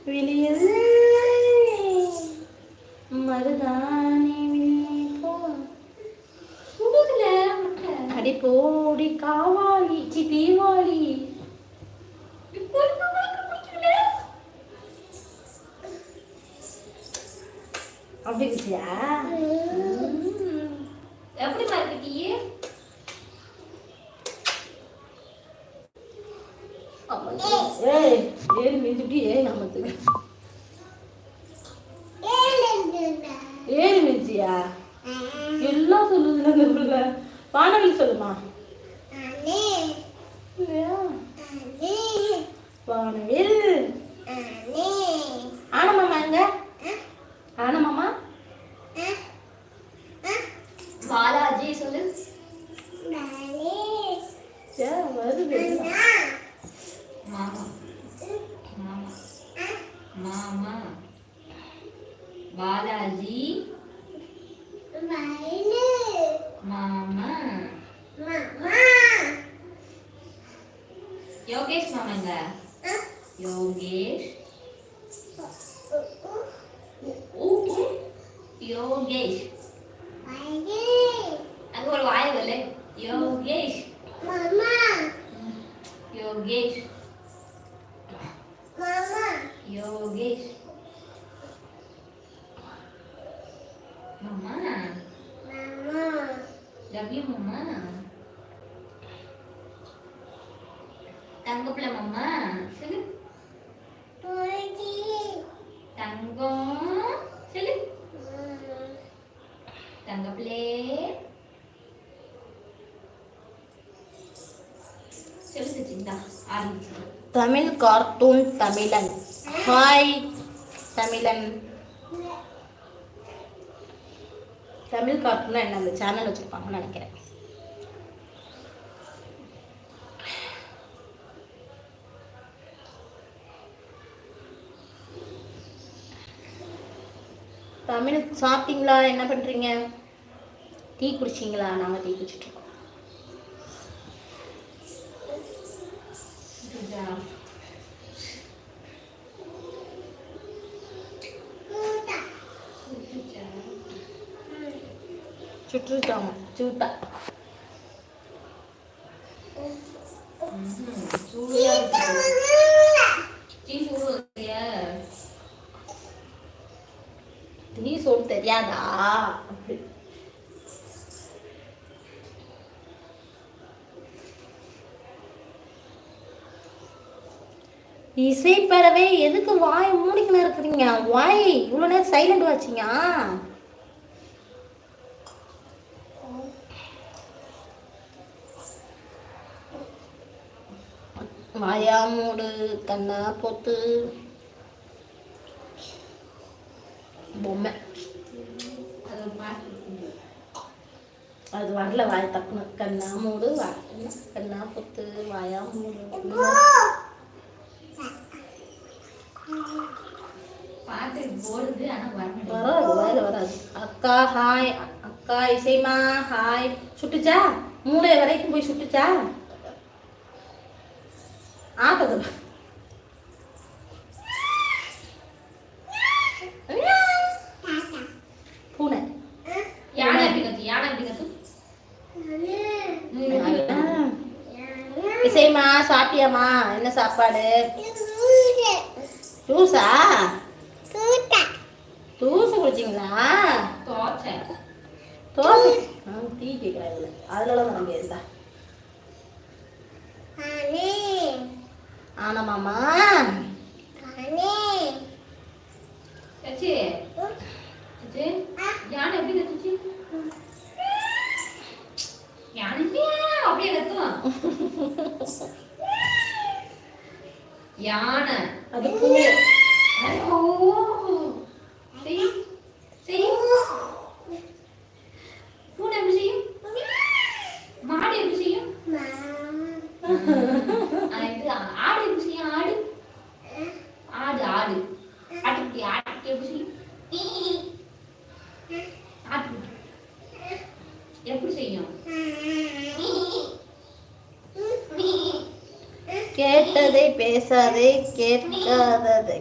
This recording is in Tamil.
விழியில் மருதாணி அடி போடி காவாளி தீவாளி அப்படி இருக்கியா? எப்படி மார்க்கிட்டியே? ஏய் ஏழு மிஞ்சுட்டி ஏழு அமத்துக்கு ஏழு மிஞ்சியா? எல்லாம் சொல்லுதுல இந்த பிள்ளை. வானவில் சொல்லுமா? இல்லையா? வானவில் ஆனமாமா எங்க? ஆனமாமா பாலாஜி சொல்லு. வருது மாமா மாமா மாமா பாலாஜி மாமா யோகேஷ் மாமாங்க யோகேஷ் யோகேஷ் அங்க ஒரு வாய் வரல யோகேஷ் யோகேஷ் யோகேஷ் மாமா டபிள்யூ மாமா தங்கப்பிள்ள மாமா சொல்லு தங்கம் சொல்லு தங்கப்பிள்ளே சொல்லு சச்சிந்தா ஆரம்பிச்சு. தமிழ் கார்ட்டூன் தமிழன். ஹாய் தமிழன். தமிழ் கார்ட்டூனா என்ன அந்த சேனல் வச்சுருப்பாங்கன்னு நினைக்கிறேன். தமிழ் சாப்பிட்டீங்களா? என்ன பண்ணுறீங்க? டீ குடிச்சிங்களா? நாங்கள் டீ குடிச்சிட்ருக்கோம். சுற்றுச்சாமா சூட்டா டீ சோறு தெரியாதா? அப்படி இசை பறவை எதுக்கு வாய் மூடிக்கணும் இருக்கிறீங்க? வாய் இவ்வளோ நேரம் சைலண்ட் வச்சிங்க. வாயா மூடு கண்ணா பொத்து பொம்மை அது வரல. வாய் தக்கணும். கண்ணா மூடு கண்ணா பொத்து வாயா மூடு வராது வாயில வராது. அக்கா ஹாய். அக்கா இசைமா ஹாய். சுட்டுச்சா? மூளை வரைக்கும் போய் சுட்டுச்சா? ஆட்டது பூனை. யானை எப்படி கத்து? யானை எப்படி கத்து? இசைமா சாப்பிட்டியாமா? என்ன சாப்பாடு? ஜூஸா? ஜூஸ் குடிச்சிங்களா? தோசை தோசை. டீ கேட்குறாங்க. அதனால நம்ம இருந்தா ஆனமாமா யானை எப்படி கத்துச்சு? யானை அப்படியே கத்துவான். யானை அது பூனை. பூனை எப்படி செய்யும்? மாடு எப்படி செய்யும்? ஆடு எப்படி செய்யும்? ஆடு ஆடு ஆடு ஆட்டுக்குட்டி ஆட்டுக்குட்டி எப்படி செய்யும்? ஆட்டுக்குட்டி எப்படி செய்யும்? கேட்டதை பேசாதே கேட்காததை